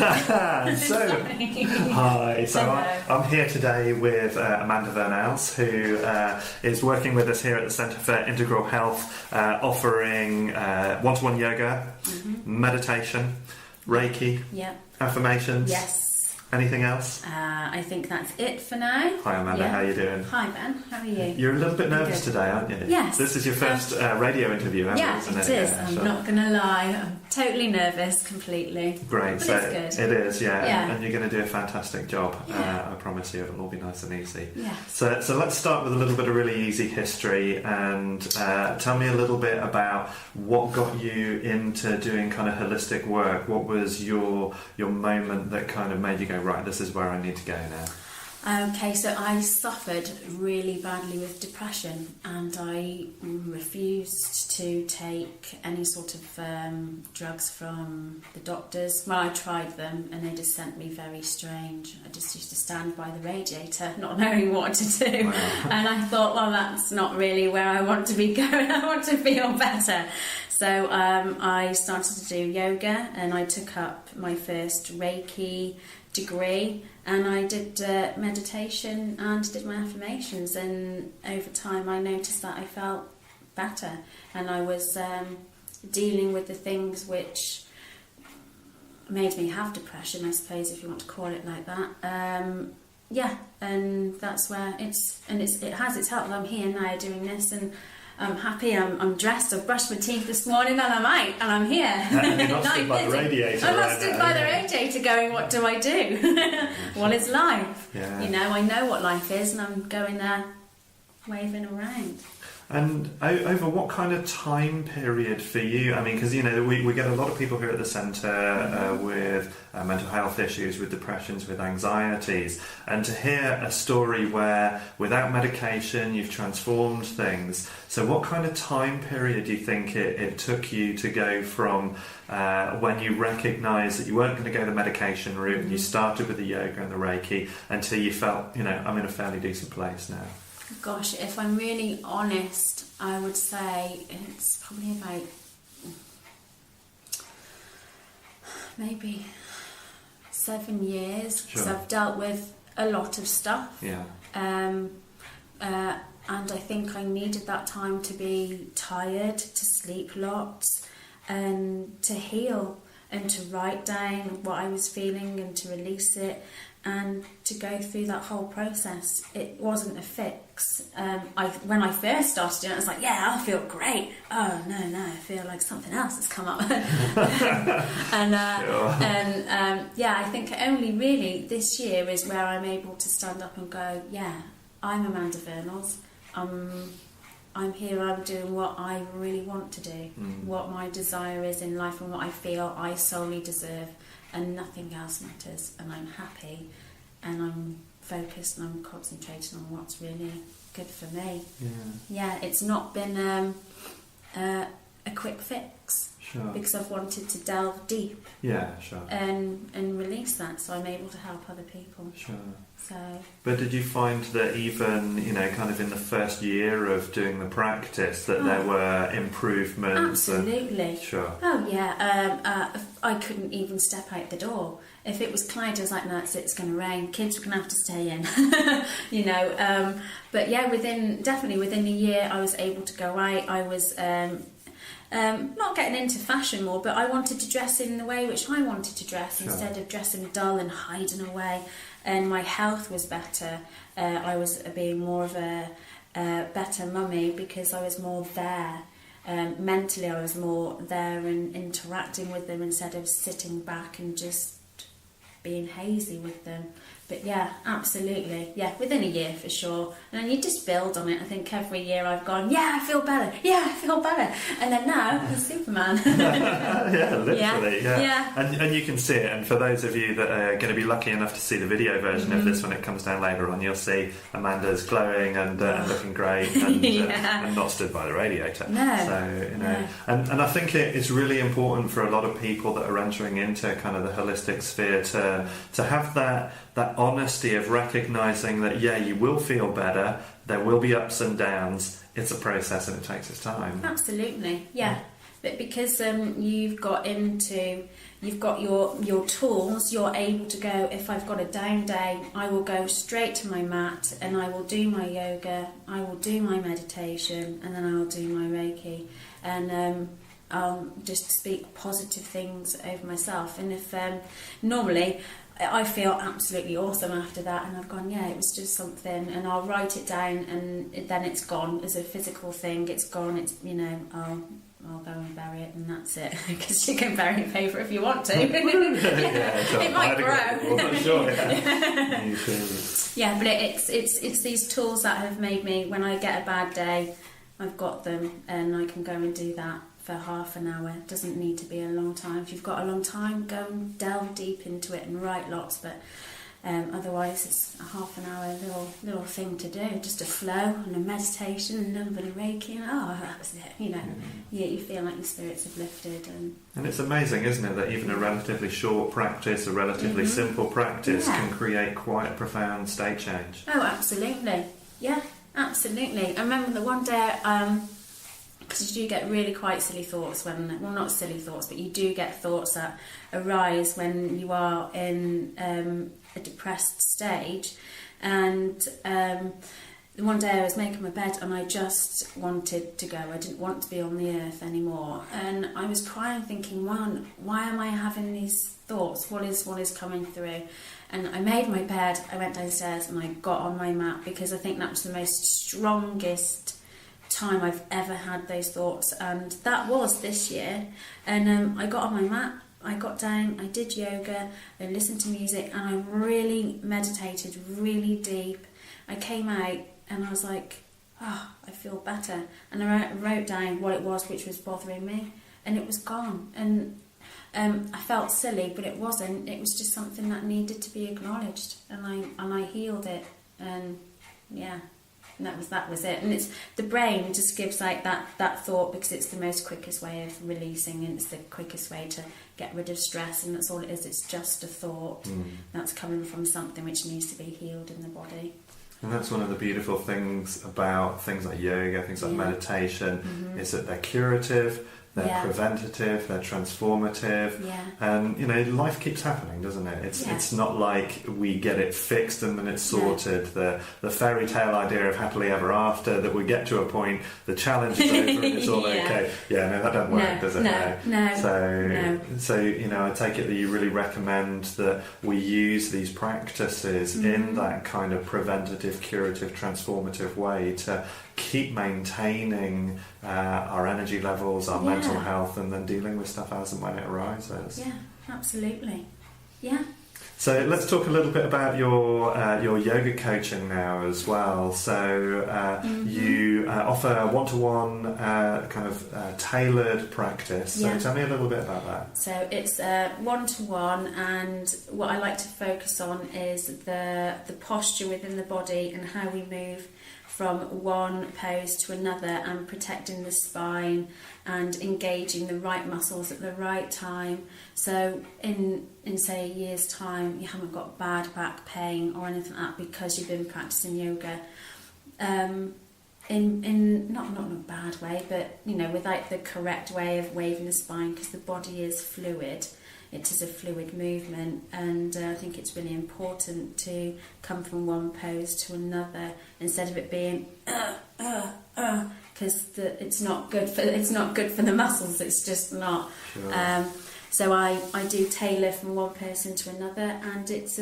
Hi. So I'm here today with Amanda Vernalls, who is working with us here at the Centre for Integral Health, offering one-to-one yoga, meditation, Reiki, affirmations. Yes. Anything else? I think that's it for now. Hi Amanda, how are you doing? Hi Ben, how are you? You're a little bit nervous today, aren't you? Yes. This is your first radio interview, isn't it? It is. I'm not going to lie. I'm totally nervous, completely. Great. But so it's good. It is, yeah. And you're going to do a fantastic job. I promise you, it'll all be nice and easy. Yeah. So let's start with a little bit of really easy history, and tell me a little bit about what got you into doing kind of holistic work. What was your moment that kind of made you go, right, this is where I need to go now? Okay, so I suffered really badly with depression, and I refused to take any sort of drugs from the doctors. Well, I tried them and they just sent me very strange. I just used to stand by the radiator not knowing what to do. Wow. And I thought, well, that's not really where I want to be going. I want to feel better. So I started to do yoga, and I took up my first Reiki degree, and I did meditation and did my affirmations, and over time I noticed that I felt better, and I was dealing with the things which made me have depression, I suppose, if you want to call it like that. And that's where it has helped. I'm here now doing this, and I'm happy. I'm dressed. I've brushed my teeth this morning, and I'm out, and I'm here. And you're not stood by the radiator. I'm not stood by the radiator going, what do I do? What is life? Yeah. You know, I know what life is, and I'm going there waving around. And over what kind of time period for you? I mean, because, you know, we get a lot of people here at the centre with mental health issues, with depressions, with anxieties. And to hear a story where, without medication, you've transformed things. So what kind of time period do you think it took you to go from when you recognised that you weren't going to go the medication route and you started with the yoga and the Reiki until you felt, you know, I'm in a fairly decent place now? Gosh, if I'm really honest, I would say it's probably about maybe 7 years, because I've dealt with a lot of stuff. Yeah. And I think I needed that time to be tired, to sleep lots, and to heal, and to write down what I was feeling and to release it, and to go through that whole process. It wasn't a fix. When I first started doing it, I was like, yeah, I'll feel great. Oh, no, I feel like something else has come up. I think only really this year is where I'm able to stand up and go, yeah, I'm Amanda Vernalls. I'm here, I'm doing what I really want to do, what my desire is in life, and what I feel I solely deserve, and nothing else matters, and I'm happy, and I'm focused, and I'm concentrating on what's really good for me. Yeah, it's not been a quick fix, because I've wanted to delve deep, and release that, so I'm able to help other people. So. But did you find that even, you know, kind of in the first year of doing the practice, that there were improvements? Absolutely. Oh yeah. I couldn't even step out the door. If it was cloudy, I was like, no, it's going to rain. Kids were going to have to stay in. You know. But yeah, within a year, I was able to go out. I was not getting into fashion more, but I wanted to dress in the way which I wanted to dress, instead of dressing dull and hiding away. And my health was better. I was being more of a better mummy, because I was more there. Mentally, I was more there and interacting with them, instead of sitting back and just being hazy with them. But yeah, absolutely. Yeah, within a year for sure. And then you just build on it. I think every year I've gone, yeah, I feel better. Yeah, I feel better. And then now, I'm Superman. Yeah, literally. Yeah. And you can see it. And for those of you that are going to be lucky enough to see the video version of this when it comes down later on, you'll see Amanda's glowing and looking great, and not stood by the radiator. No. So, you know, and I think it's really important for a lot of people that are entering into kind of the holistic sphere to have that honesty of recognising that, yeah, you will feel better, there will be ups and downs, it's a process and it takes its time. Absolutely, yeah. But because you've got into you've got your tools. You're able to go, if I've got a down day, I will go straight to my mat and I will do my yoga, I will do my meditation, and then I will do my Reiki, and I'll just speak positive things over myself. And if normally I feel absolutely awesome after that, and I've gone, yeah, it was just something, and I'll write it down, and then it's gone as a physical thing. It's gone. It's, you know, I'll go and bury it, and that's it. Because you can bury paper if you want to. It might grow. Well, sure, yeah, but it's these tools that have made me, when I get a bad day, I've got them, and I can go and do that for half an hour. It doesn't need to be a long time. If you've got a long time, go and delve deep into it and write lots, but otherwise it's a half an hour little thing to do, just a flow and a meditation and a little bit of Reiki, and that was it, you know. Yeah, you feel like your spirits have lifted. And it's amazing, isn't it, that even a relatively short practice, a relatively simple practice can create quite a profound state change. Oh, absolutely. Yeah, absolutely. I remember the one day, because you do get really quite silly thoughts when, well, not silly thoughts, but you do get thoughts that arise when you are in a depressed stage. And one day I was making my bed and I just wanted to go. I didn't want to be on the earth anymore. And I was crying, thinking, why am I having these thoughts? What is coming through? And I made my bed, I went downstairs and I got on my mat, because I think that was the most strongest time I've ever had those thoughts, and that was this year. And I got on my mat, I got down, I did yoga, I listened to music, and I really meditated really deep. I came out and I was like, oh, I feel better. And I wrote down what it was which was bothering me, and it was gone. And I felt silly, but it wasn't. It was just something that needed to be acknowledged, and I healed it. And yeah. And that was it. And it's the brain just gives like that thought, because it's the most quickest way of releasing, and it's the quickest way to get rid of stress, and that's all it is. It's just a thought that's coming from something which needs to be healed in the body. And that's one of the beautiful things about things like yoga, things like meditation, is that they're curative, they're preventative, they're transformative, and you know, life keeps happening, doesn't it? It's not like we get it fixed and then it's sorted. The fairy tale idea of happily ever after, that we get to a point, the challenge is over and it's all okay. Yeah, no, that don't work, does it? No. So you know, I take it that you really recommend that we use these practices in that kind of preventative, curative, transformative way to keep maintaining our energy levels, our mental health, and then dealing with stuff as and when it arises. Yeah, absolutely. Yeah. So let's talk a little bit about your yoga coaching now as well. So you offer one-to-one kind of tailored practice. So tell me a little bit about that. So it's one-to-one, and what I like to focus on is the posture within the body and how we move from one pose to another, and protecting the spine and engaging the right muscles at the right time. So in say a year's time, you haven't got bad back pain or anything like that because you've been practicing yoga. In not in a bad way, but you know, with like the correct way of waving the spine, because the body is fluid. It is a fluid movement, and I think it's really important to come from one pose to another instead of it being because it's not good for the muscles. It's just not. Sure. So I do tailor from one person to another, and it's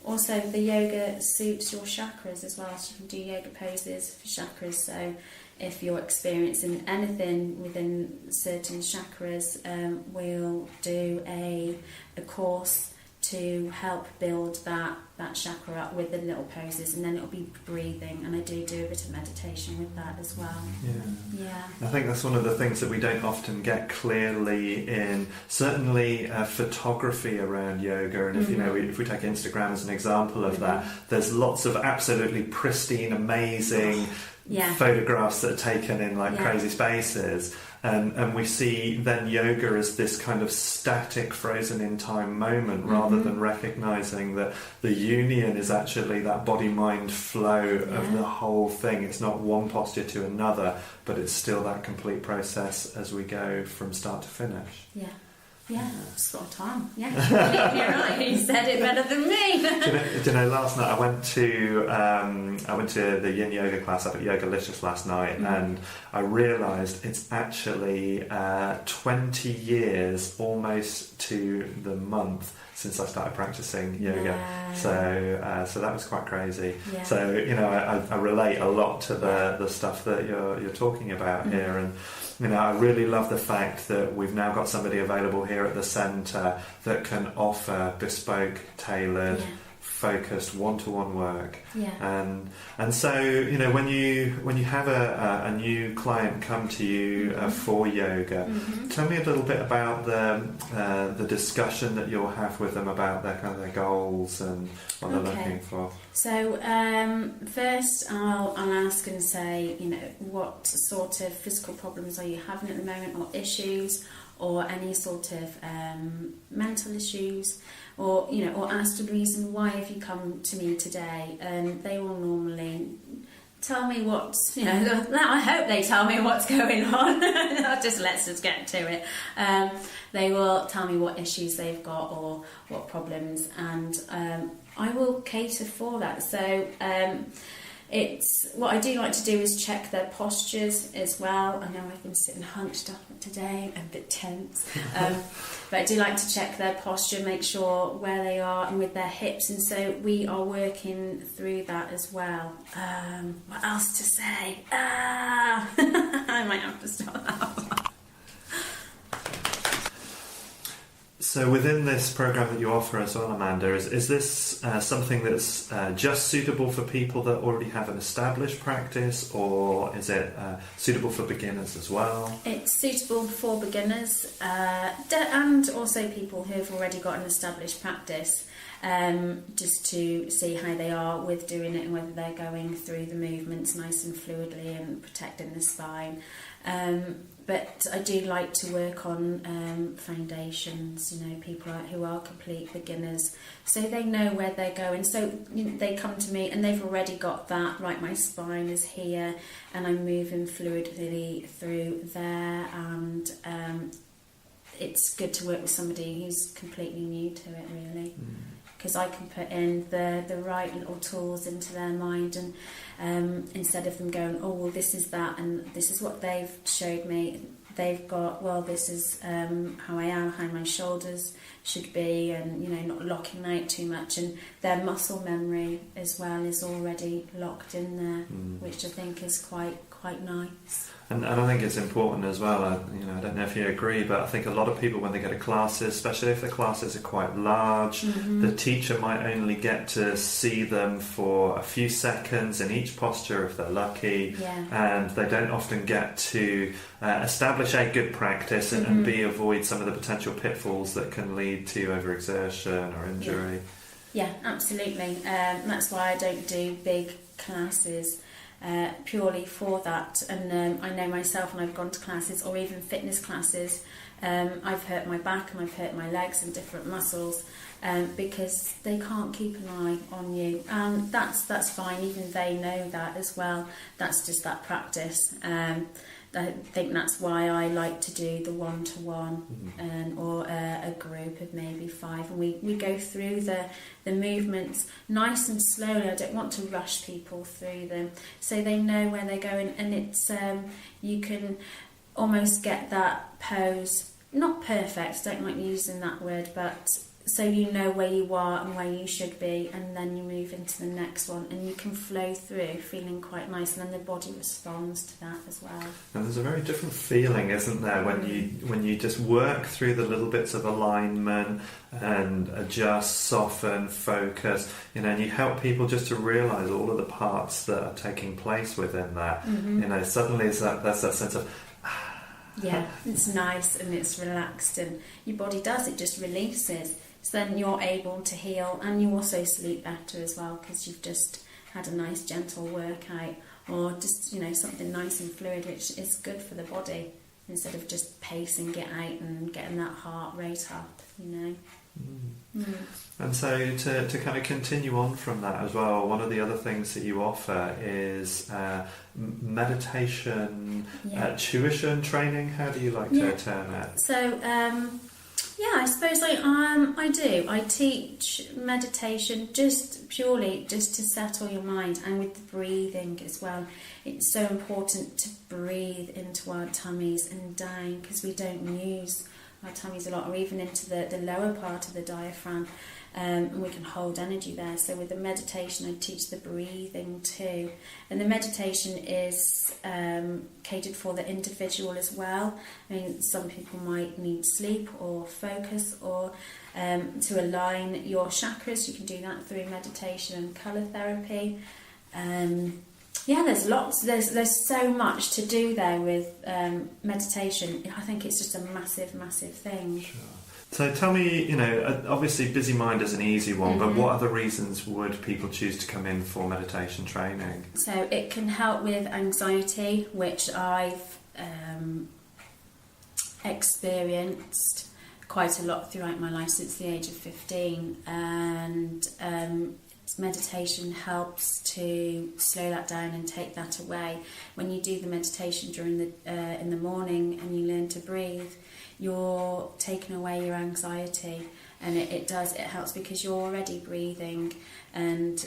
also the yoga suits your chakras as well. So you can do yoga poses for chakras. So if you're experiencing anything within certain chakras, we'll do a course to help build that chakra up with the little poses, and then it'll be breathing, and I do a bit of meditation with that as well. Yeah. I think that's one of the things that we don't often get clearly in certainly photography around yoga, and if we take Instagram as an example of that, there's lots of absolutely pristine, amazing photographs that are taken in like crazy spaces, and we see then yoga as this kind of static, frozen in time moment, rather than recognizing that the union is actually that body-mind flow of the whole thing. It's not one posture to another, but it's still that complete process as we go from start to finish. Yeah, spot on. Yeah, you're right. You said it better than me. Do you know, last night I went to the Yin Yoga class up at Yogalicious last night, and I realised it's actually 20 years, almost to the month, since I started practicing yoga. Wow. So that was quite crazy. Yeah. So I relate a lot to the stuff that you're talking about here, and I really love the fact that we've now got somebody available here at the centre that can offer bespoke, tailored, focused one-to-one work. And so when you have a new client come to you for yoga, tell me a little bit about the discussion that you'll have with them about their goals and what they're looking for. So first I'll ask and say, what sort of physical problems are you having at the moment, or issues, or any sort of mental issues, or ask the reason why have you come to me today, and they will normally tell me what's, I hope they tell me what's going on. Let's just get to it. They will tell me what issues they've got or what problems, and I will cater for that. So it's what I do like to do is check their postures as well. I know I've been sitting hunched up today, I'm a bit tense, but I do like to check their posture, make sure where they are and with their hips, and so we are working through that as well. What else to say? I might have to stop that. So within this program that you offer as well, Amanda, is this something that's just suitable for people that already have an established practice, or is it suitable for beginners as well? It's suitable for beginners and also people who have already got an established practice, just to see how they are with doing it and whether they're going through the movements nice and fluidly and protecting the spine. But I do like to work on foundations, people who are complete beginners, so they know where they're going. So they come to me and they've already got that, right, my spine is here and I'm moving fluidly through there, and it's good to work with somebody who's completely new to it, really. Because I can put in the right little tools into their mind, and instead of them going, oh, well, this is that and this is what they've showed me, they've got, well, this is how I am, how my shoulders should be, and not locking out too much, and their muscle memory as well is already locked in there, which I think is quite nice. And I think it's important as well. I don't know if you agree, but I think a lot of people, when they go to classes, especially if the classes are quite large, the teacher might only get to see them for a few seconds in each posture if they're lucky, and they don't often get to establish a good practice and avoid some of the potential pitfalls that can lead to overexertion or injury. Yeah, absolutely. That's why I don't do big classes. Purely for that, and I know myself when I've gone to classes or even fitness classes, I've hurt my back and I've hurt my legs and different muscles because they can't keep an eye on you, and that's fine. Even they know that as well. That's just that practice. I think that's why I like to do the one-to-one or a group of maybe 5, and we go through the movements nice and slowly. I don't want to rush people through them, so they know where they're going, and it's you can almost get that pose, not perfect, don't like using that word, but so you know where you are and where you should be, and then you move into the next one and you can flow through feeling quite nice, and then the body responds to that as well. And there's a very different feeling, isn't there, when you just work through the little bits of alignment and adjust, soften, focus, and you help people just to realise all of the parts that are taking place within that. Suddenly there's that sense of yeah, it's nice and it's relaxed, and your body it just releases. So then you're able to heal, and you also sleep better as well, because you've just had a nice gentle workout, or just something nice and fluid, which is good for the body, instead of just pacing it out and getting that heart rate up. And so to kind of continue on from that as well, one of the other things that you offer is meditation tuition training. How do you like to term it? So Yeah, I suppose I do. I teach meditation just purely just to settle your mind, and with the breathing as well. It's so important to breathe into our tummies and down, because we don't use our tummies a lot, or even into the lower part of the diaphragm, and we can hold energy there. So with the meditation, I teach the breathing too, and the meditation is catered for the individual as well. I mean, some people might need sleep or focus, or to align your chakras. You can do that through meditation and colour therapy. Yeah, there's lots. There's so much to do there with meditation. I think it's just a massive thing. Sure. So tell me, obviously busy mind is an easy one, but what other reasons would people choose to come in for meditation training? So it can help with anxiety, which I've experienced quite a lot throughout my life since the age of 15, and meditation helps to slow that down and take that away. When you do the meditation during in the morning and you learn to breathe, you're taking away your anxiety, and it helps because you're already breathing, and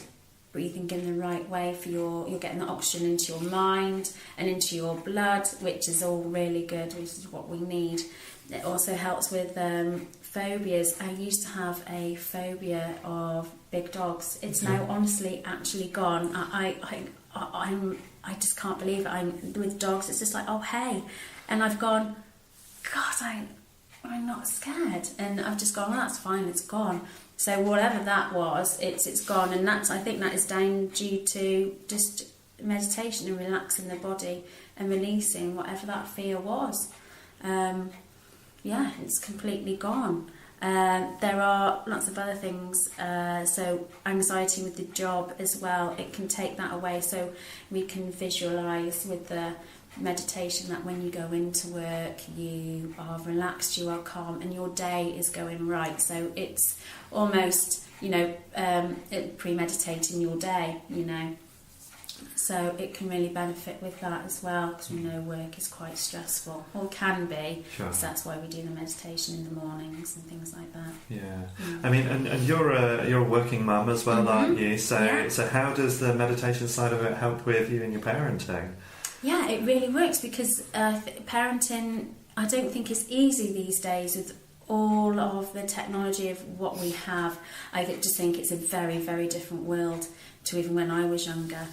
breathing in the right way you're getting the oxygen into your mind and into your blood, which is all really good, which is what we need. It also helps with phobias. I used to have a phobia of big dogs. It's now honestly actually gone. I just can't believe it. I'm with dogs. It's just like, oh hey, and I've gone, God, I'm not scared, and I've just gone, well, that's fine, it's gone. So whatever that was, it's gone, and I think that is down due to just meditation and relaxing the body and releasing whatever that fear was. Yeah, it's completely gone. There are lots of other things, so anxiety with the job as well, it can take that away. So we can visualise with the meditation that when you go into work, you are relaxed, you are calm, and your day is going right. So it's almost, premeditating your day, So it can really benefit with that as well, because we know work is quite stressful, or can be. Sure. So that's why we do the meditation in the mornings and things like that. Yeah. I mean, and you're a working mum as well, aren't you? So so how does the meditation side of it help with you and your parenting? Yeah, it really works, because parenting, I don't think is easy these days with all of the technology of what we have. I just think it's a very, very different world to even when I was younger.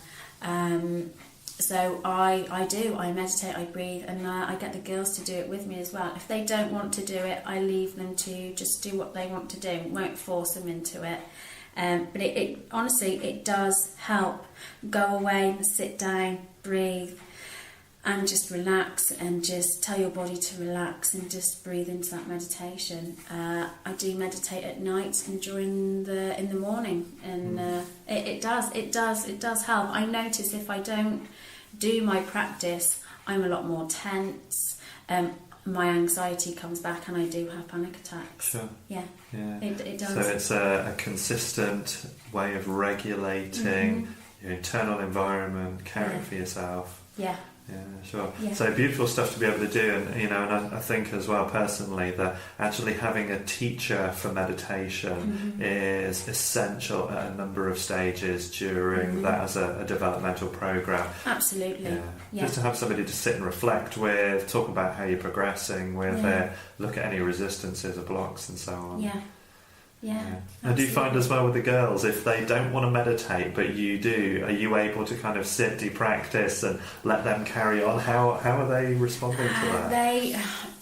So I meditate, I breathe, and I get the girls to do it with me as well. If they don't want to do it, I leave them to just do what they want to do. Won't force them into it. But it honestly, it does help. Go away, sit down, breathe, and just relax, and just tell your body to relax, and just breathe into that meditation. I do meditate at night and in the morning, and it does help. I notice if I don't do my practice, I'm a lot more tense. My anxiety comes back, and I do have panic attacks. Sure. Yeah. It does. So it's a consistent way of regulating your internal environment, caring for yourself. Yeah. Yeah, sure. Yeah. So beautiful stuff to be able to do, and and I think as well personally that actually having a teacher for meditation is essential at a number of stages during that as a developmental program. Absolutely. Yeah. Just to have somebody to sit and reflect with, talk about how you're progressing with it, look at any resistances or blocks and so on. Yeah. And do you find as well with the girls, if they don't want to meditate but you do, are you able to kind of sit, do practice, and let them carry on? How are they responding to that?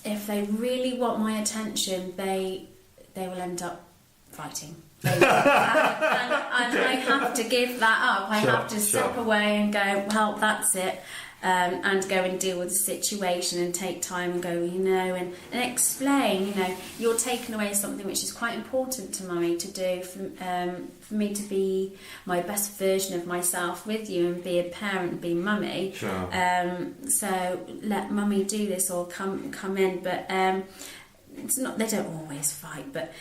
If they really want my attention, they will end up fighting. And I have to give that up. I have to step away and go, well, that's it. And go and deal with the situation and take time and go, and explain, you're taking away something which is quite important to Mummy to do, for me to be my best version of myself with you and be a parent and be Mummy. Sure. So let Mummy do this, or come in. But it's not, they don't always fight, but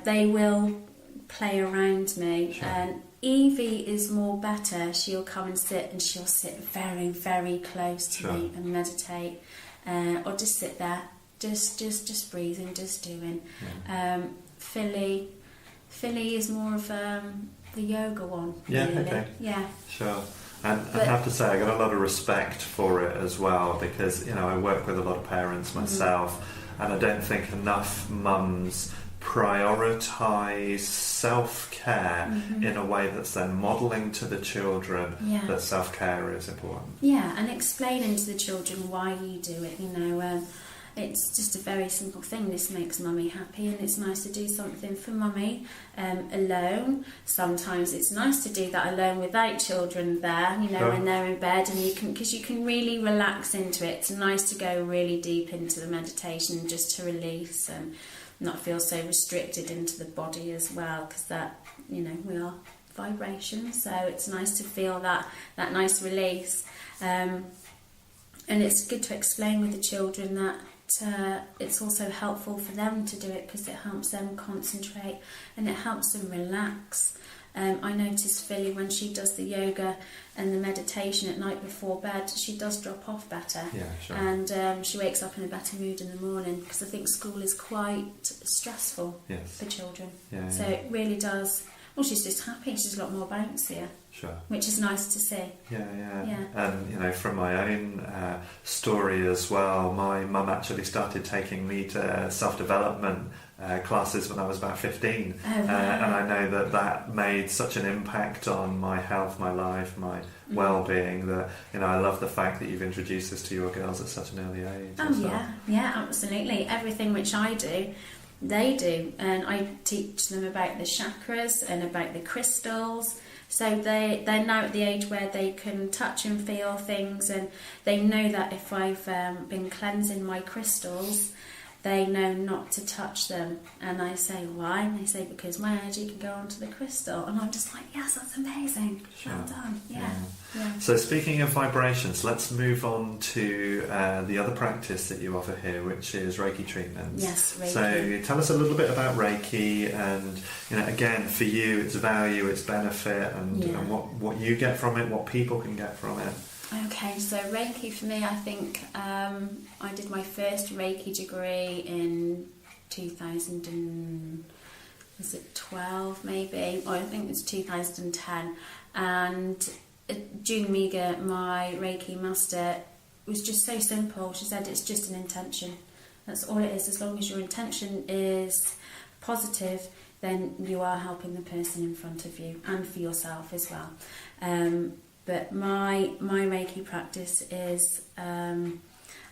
they will play around me. Sure. And Evie is more better. She'll come and sit, and she'll sit very, very close to me and meditate, or just sit there just breathing, just doing. Yeah. Philly is more of the yoga one. Yeah, really. okay. Yeah. Sure. And I have to say, I got a lot of respect for it as well, because, you know, I work with a lot of parents myself, and I don't think enough mums prioritise self-care in a way that's then modelling to the children that self-care is important. Yeah, and explaining to the children why you do it, you know. It's just a very simple thing. This makes mummy happy, and it's nice to do something for mummy alone. Sometimes it's nice to do that alone without children there, you know, when they're in bed, and because you can really relax into it. It's nice to go really deep into the meditation just to release and not feel so restricted into the body as well, because that, you know, we are vibration, so it's nice to feel that nice release. And it's good to explain with the children that it's also helpful for them to do it, because it helps them concentrate and it helps them relax. I notice Philly, when she does the yoga and the meditation at night before bed, she does drop off better. Yeah, sure. And she wakes up in a better mood in the morning, because I think school is quite stressful for children. Yeah, so it really does. Well, she's just happy. She's a lot more bouncier. Sure. Which is nice to see. Yeah. And, you know, from my own story as well, my mum actually started taking me to self-development classes when I was about 15. Oh, wow. And I know that made such an impact on my health, my life, my well-being, that, you know, I love the fact that you've introduced this to your girls at such an early age. Oh, yeah, absolutely. Everything which I do, they do, and I teach them about the chakras and about the crystals. So they're now at the age where they can touch and feel things, and they know that if I've been cleansing my crystals, they know not to touch them. And I say, why? And they say, because my energy can go onto the crystal. And I'm just like, yes, that's amazing. Sure. Well done. Yeah. So speaking of vibrations, let's move on to the other practice that you offer here, which is Reiki treatments. Yes, Reiki. So tell us a little bit about Reiki, and, you know, again, for you, its value, its benefit, and what you get from it, what people can get from it. Okay, so Reiki for me, I think I did my first Reiki degree in 2012 maybe, or I think it was 2010, and June Meager, my Reiki master, was just so simple. She said it's just an intention. That's all it is. As long as your intention is positive, then you are helping the person in front of you, and for yourself as well. But my Reiki practice is I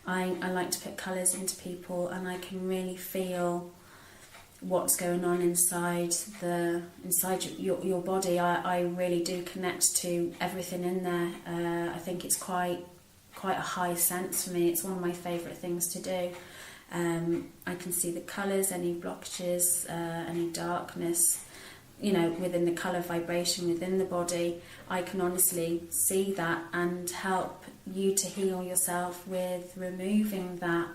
like to put colours into people, and I can really feel what's going on inside your body. I really do connect to everything in there. I think it's quite a high sense for me. It's one of my favourite things to do. I can see the colours, any blockages, any darkness, you know, within the colour vibration within the body. I can honestly see that and help you to heal yourself with removing that.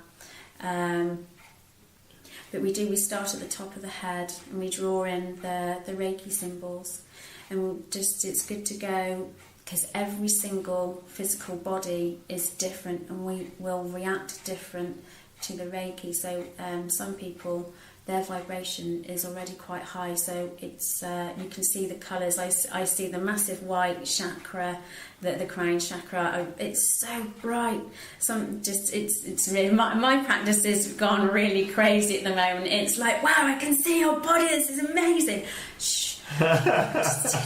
But we start at the top of the head, and we draw in the Reiki symbols, and it's good to go, because every single physical body is different, and we will react different to the Reiki. So some people, their vibration is already quite high, so it's you can see the colours. I see the massive white chakra, the crown chakra. It's so bright. It's really my practice has gone really crazy at the moment. It's like, wow, I can see your body. This is amazing. Shh, just do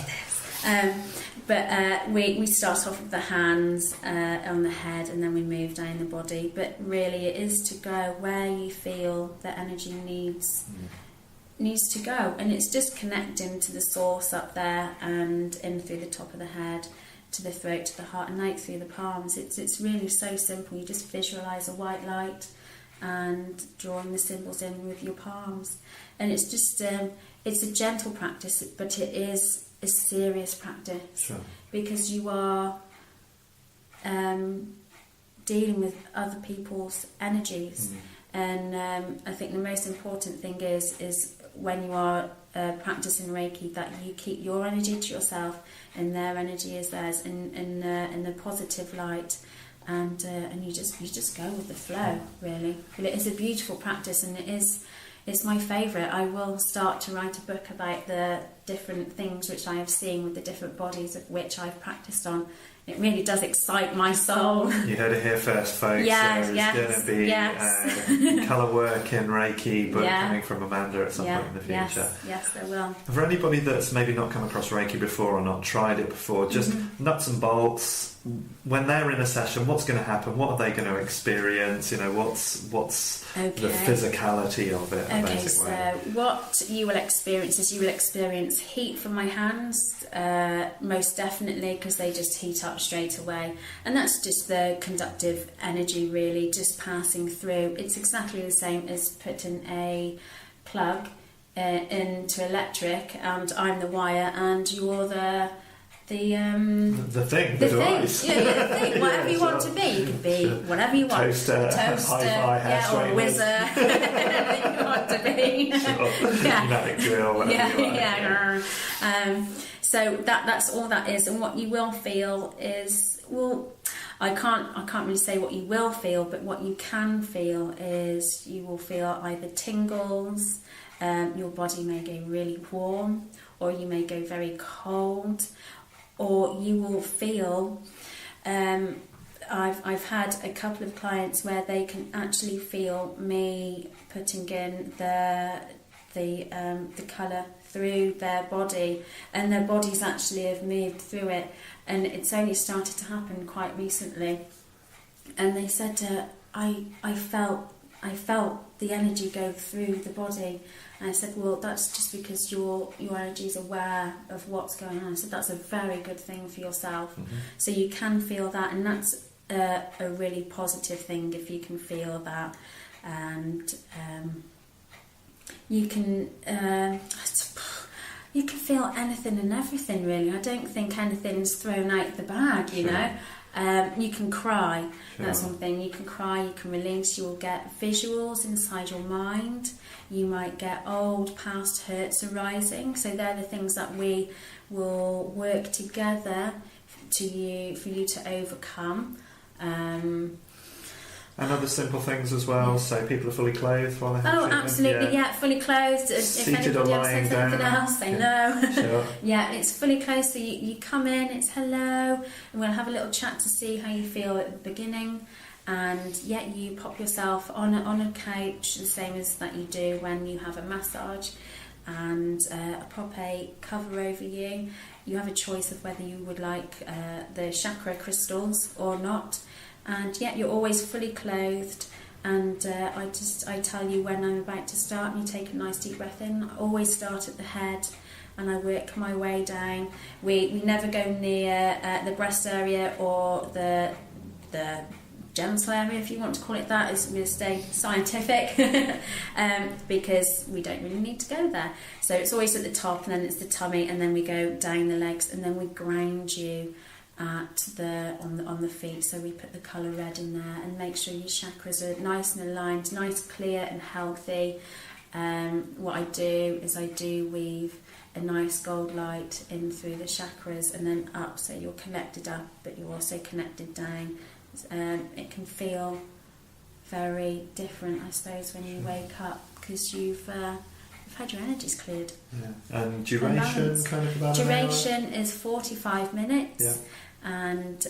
this. But we start off with the hands on the head, and then we move down the body. But really, it is to go where you feel the energy needs to go, and it's just connecting to the source up there, and in through the top of the head, to the throat, to the heart, and out through the palms. It's really so simple. You just visualise a white light and drawing the symbols in with your palms, and it's just it's a gentle practice, but it is a serious practice. Sure. Because you are dealing with other people's energies, and I think the most important thing is when you are practicing Reiki, that you keep your energy to yourself, and their energy is theirs, in the positive light, and you just go with the flow, really. But it is a beautiful practice, and it's my favourite. I will start to write a book about the different things which I have seen with the different bodies of which I've practiced on. It really does excite my soul. You heard it here first, folks. There's going to be colour work in Reiki, but coming from Amanda at some point in the future. Yes, there will. For anybody that's maybe not come across Reiki before or not tried it before, just nuts and bolts. When they're in a session, what's going to happen? What are they going to experience? What's the physicality of it? Okay, so what you will experience is you will experience heat from my hands, most definitely, because they just heat up straight away, and that's just the conductive energy really just passing through. It's exactly the same as putting a plug into electric, and I'm the wire and you're the device. The thing. Whatever you want to be. You can be whatever you want. Toaster, hi-fi, or a whizzer. Whatever you want to be. Pneumatic drill, whatever you want. So that's all that is, and what you will feel is, well, I can't really say what you will feel, but what you can feel is you will feel either tingles, your body may go really warm, or you may go very cold, or you will feel, I've had a couple of clients where they can actually feel me putting in the colour through their body, and their bodies actually have moved through it, and it's only started to happen quite recently. And they said, I felt the energy go through the body. And I said, well, that's just because your energy is aware of what's going on. I said, that's a very good thing for yourself. So you can feel that, and that's a really positive thing if you can feel that. And you can feel anything and everything, really. I don't think anything's thrown out the bag, you know. You can cry. That's something. You can cry, you can release, you will get visuals inside your mind. You might get old past hurts arising. So they're the things that we will work together for you to overcome. And other simple things as well. So people are fully clothed while they have treatment. Absolutely, fully clothed. If Seated anybody or else lying says anything down. else, they know. Sure. It's fully clothed. So you come in, it's hello, and we'll have a little chat to see how you feel at the beginning. And you pop yourself on a couch, the same as that you do when you have a massage, and pop a cover over you. You have a choice of whether you would like the chakra crystals or not. And you're always fully clothed, and I tell you when I'm about to start, and you take a nice deep breath in. I always start at the head, and I work my way down. We never go near the breast area or the genital area, if you want to call it that, as we'll stay scientific, because we don't really need to go there. So it's always at the top, and then it's the tummy, and then we go down the legs, and then we ground you on the feet. So we put the colour red in there and make sure your chakras are nice and aligned, nice, clear and healthy. What I do is I do weave a nice gold light in through the chakras and then up, so you're connected up but you're also connected down. It can feel very different, I suppose, when you wake up, because you've had your energies cleared. And duration, kind of about duration is 45 minutes. And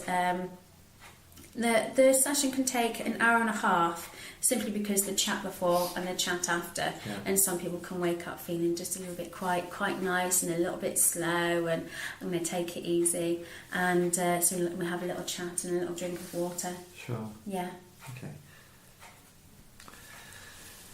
the session can take an hour and a half, simply because the chat before and the chat after, and some people can wake up feeling just a little bit quite nice and a little bit slow, and I'm going to take it easy, and so we have a little chat and a little drink of water. Sure. Okay.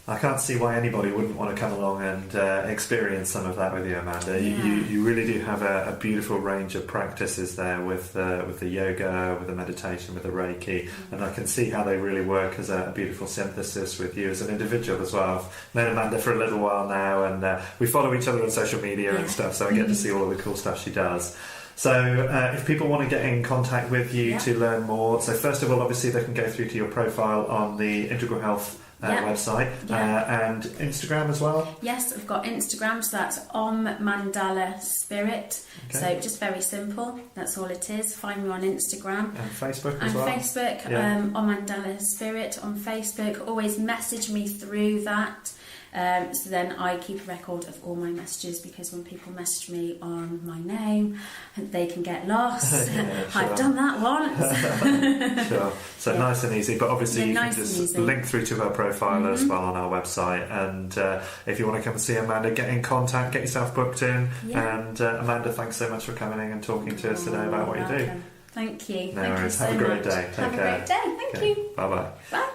I can't see why anybody wouldn't want to come along and experience some of that with you, Amanda. You really do have a beautiful range of practices there with the yoga, with the meditation, with the Reiki, and I can see how they really work as a beautiful synthesis with you as an individual as well. I've known Amanda for a little while now, and we follow each other on social media and stuff, so I get to see all of the cool stuff she does. So if people want to get in contact with you to learn more, so first of all, obviously they can go through to your profile on the Integral Health website, and Instagram as well. Yes, I've got Instagram, so that's Mandala Spirit. Okay. So just very simple. That's all it is. Find me on Instagram and Facebook as and well. Facebook, on Mandala Spirit on Facebook. Always message me through that. So then I keep a record of all my messages, because when people message me on my name, they can get lost. Sure. I've done that once. Sure. So nice and easy, but obviously you nice can just link through to her profile as well on our website. And if you want to come and see Amanda, get in contact, get yourself booked in. And Amanda, thanks so much for coming in and talking to us today about what you do. Thank you. No worries. Have a great day. Take care. Have a great day. Thank you. Bye-bye. Bye.